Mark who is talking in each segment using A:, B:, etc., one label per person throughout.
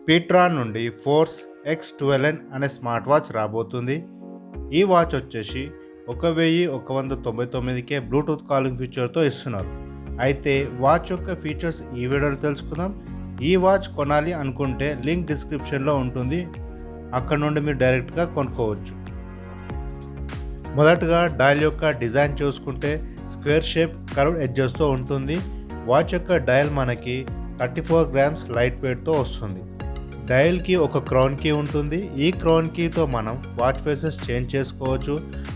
A: Ptron నుండి force X12N అనే smart watch రాబోతుంది. ఈ వాచ్ వచ్చేసి 1199కే బ్లూటూత్ కాలింగ్ ఫీచర్తో ఇస్తున్నారు. అయితే వాచ్ యొక్క ఫీచర్స్ ఈ వీడియోలో తెలుసుకుందాం. ఈ వాచ్ కొనాలి అనుకుంటే లింక్ డిస్క్రిప్షన్లో ఉంటుంది, అక్కడ నుండి మీరు డైరెక్ట్గా కొనుక్కోవచ్చు. మొదటగా డయల్ యొక్క డిజైన్ చూసుకుంటే స్క్వేర్ షేప్ కర్వ్డ్ ఎడ్జెస్తో ఉంటుంది. వాచ్ యొక్క డయల్ మనకి 34 గ్రామ్స్ లైట్ వెయిట్తో వస్తుంది. డయల్కి ఒక క్రౌన్ కీ ఉంటుంది. ఈ క్రౌన్ కీతో మనం వాచ్ ఫేసెస్ చేంజ్ చేసుకోవచ్చు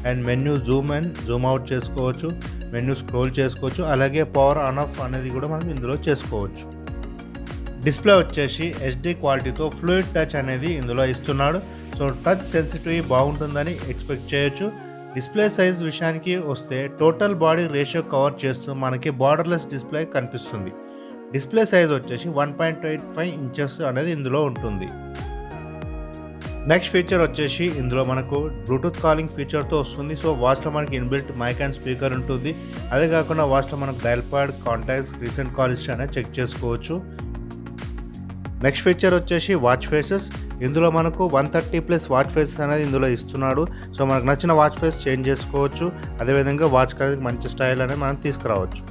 A: and menu Zoom and Zoom out చేసుకోవచ్చు, మెన్యూ స్క్రోల్ చేసుకోవచ్చు, అలాగే పవర్ ఆన్ ఆఫ్ అనేది కూడా మనం ఇందులో చేసుకోవచ్చు. డిస్ప్లే వచ్చేసి HD క్వాలిటీతో ఫ్లూయిడ్ టచ్ అనేది ఇందులో ఇస్తున్నాడు. సో టచ్ సెన్సిటివ్ బాగుంటుందని ఎక్స్పెక్ట్ చేయొచ్చు. డిస్ప్లే సైజ్ విషయానికి వస్తే టోటల్ బాడీ రేషియో కవర్ చేస్తూ మనకి బార్డర్లెస్ డిస్ప్లే కనిపిస్తుంది. డిస్ప్లే సైజ్ వచ్చేసి 1.85 ఇంచెస్ అనేది ఇందులో ఉంటుంది. నెక్స్ట్ ఫీచర్ వచ్చేసి ఇందులో మనకు బ్లూటూత్ కాలింగ్ ఫీచర్తో వస్తుంది. సో వాచ్లో మనకి ఇన్బిల్ట్ మైక్ అండ్ స్పీకర్ ఉంటుంది. అదే కాకుండా వాచ్లో మనకు dial pad, contacts, recent call history అనేది చెక్ చేసుకోవచ్చు. నెక్స్ట్ ఫీచర్ వచ్చేసి వాచ్ ఫేసెస్. ఇందులో మనకు 130+ వాచ్ ఫేసెస్ అనేది ఇందులో ఇస్తున్నాడు. సో మనకు నచ్చిన వాచ్ ఫేస్ చేంజ్ చేసుకోవచ్చు. అదేవిధంగా వాచ్ అనేది మంచి స్టైల్ అనేది మనం తీసుకురావచ్చు.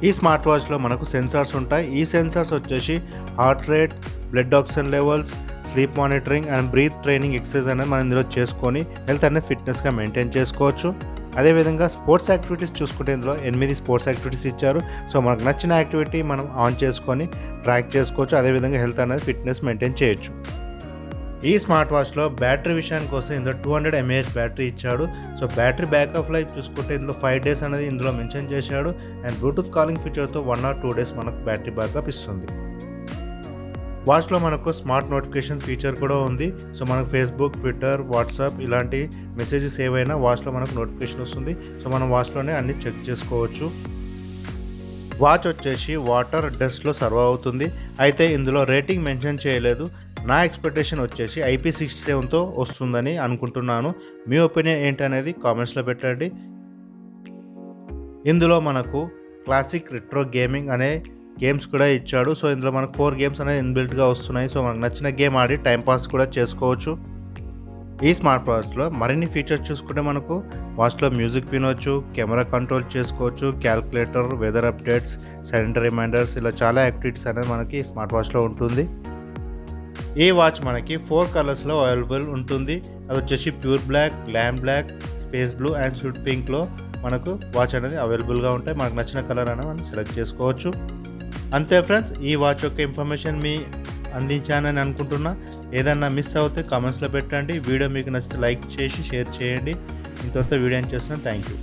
A: ఈ స్మార్ట్ వాచ్లో మనకు సెన్సార్స్ ఉంటాయి. ఈ సెన్సార్స్ వచ్చేసి heart rate, blood oxygen levels, sleep monitoring and breath training exercise అనేది మనం ఇందులో చేసుకొని హెల్త్ అనేది ఫిట్నెస్గా మెయింటైన్ చేసుకోవచ్చు. అదేవిధంగా స్పోర్ట్స్ యాక్టివిటీస్ చూసుకుంటే ఇందులో 8 స్పోర్ట్స్ యాక్టివిటీస్ ఇచ్చారు. సో మనకు నచ్చిన యాక్టివిటీ మనం ఆన్ చేసుకొని ట్రాక్ చేసుకోవచ్చు. అదేవిధంగా హెల్త్ అనేది ఫిట్నెస్ మెయింటైన్ చేయొచ్చు. ఈ స్మార్ట్ వాచ్లో బ్యాటరీ విషయానికి వస్తే ఇందులో 200 mAh బ్యాటరీ ఇచ్చాడు. సో బ్యాటరీ బ్యాకప్ లైఫ్ చూసుకుంటే ఇందులో 5 days అనేది ఇందులో మెన్షన్ చేశాడు. అండ్ బ్లూటూత్ కాలింగ్ ఫీచర్తో 1 or 2 days మనకు బ్యాటరీ బ్యాకప్ ఇస్తుంది. వాచ్లో మనకు స్మార్ట్ నోటిఫికేషన్ ఫీచర్ కూడా ఉంది. సో మనకు ఫేస్బుక్, ట్విట్టర్, వాట్సాప్ ఇలాంటి మెసేజెస్ ఏవైనా వాచ్లో మనకు నోటిఫికేషన్ వస్తుంది. సో మనం వాచ్లోనే అన్ని చెక్ చేసుకోవచ్చు. వాచ్ వచ్చేసి వాటర్, డస్ట్లో సర్వ్ అవుతుంది. అయితే ఇందులో రేటింగ్ మెన్షన్ చేయలేదు. నా ఎక్స్పెక్టేషన్ వచ్చేసి IP67తో వస్తుందని అనుకుంటున్నాను. మీ ఒపీనియన్ ఏంటనేది కామెంట్స్లో పెట్టండి. ఇందులో మనకు క్లాసిక్, రెట్రో, గేమింగ్ అనే గేమ్స్ కూడా ఇచ్చాడు. సో ఇందులో మనకు 4 గేమ్స్ అనేది ఇన్బిల్ట్గా వస్తున్నాయి. సో మనకు నచ్చిన గేమ్ ఆడి టైంపాస్ కూడా చేసుకోవచ్చు. ఈ స్మార్ట్ వాచ్లో మరిన్ని ఫీచర్స్ చూసుకుంటే మనకు వాచ్లో మ్యూజిక్ వినొచ్చు, కెమెరా కంట్రోల్ చేసుకోవచ్చు, calculator, weather updates, silent reminders, ఇలా చాలా యాక్టివిటీస్ అనేది మనకి స్మార్ట్ వాచ్లో ఉంటుంది. ఈ వాచ్ మనకి 4 కలర్స్లో అవైలబుల్ ఉంటుంది. అది వచ్చేసి pure black, glam black, space blue and sweet పింక్లో మనకు వాచ్ అనేది అవైలబుల్గా ఉంటాయి. మనకు నచ్చిన కలర్ అనేది మనం సెలెక్ట్ చేసుకోవచ్చు. అంతే ఫ్రెండ్స్, ఈ వాచ్ యొక్క ఇన్ఫర్మేషన్ మీ అందించానని అనుకుంటున్నా. ఏదన్నా మిస్ అవుతే కామెంట్స్లో పెట్టండి. వీడియో మీకు నచ్చితే లైక్ చేసి షేర్ చేయండి. ఇంతవరకు వీడియో చేస్తున్నాను. Thank you.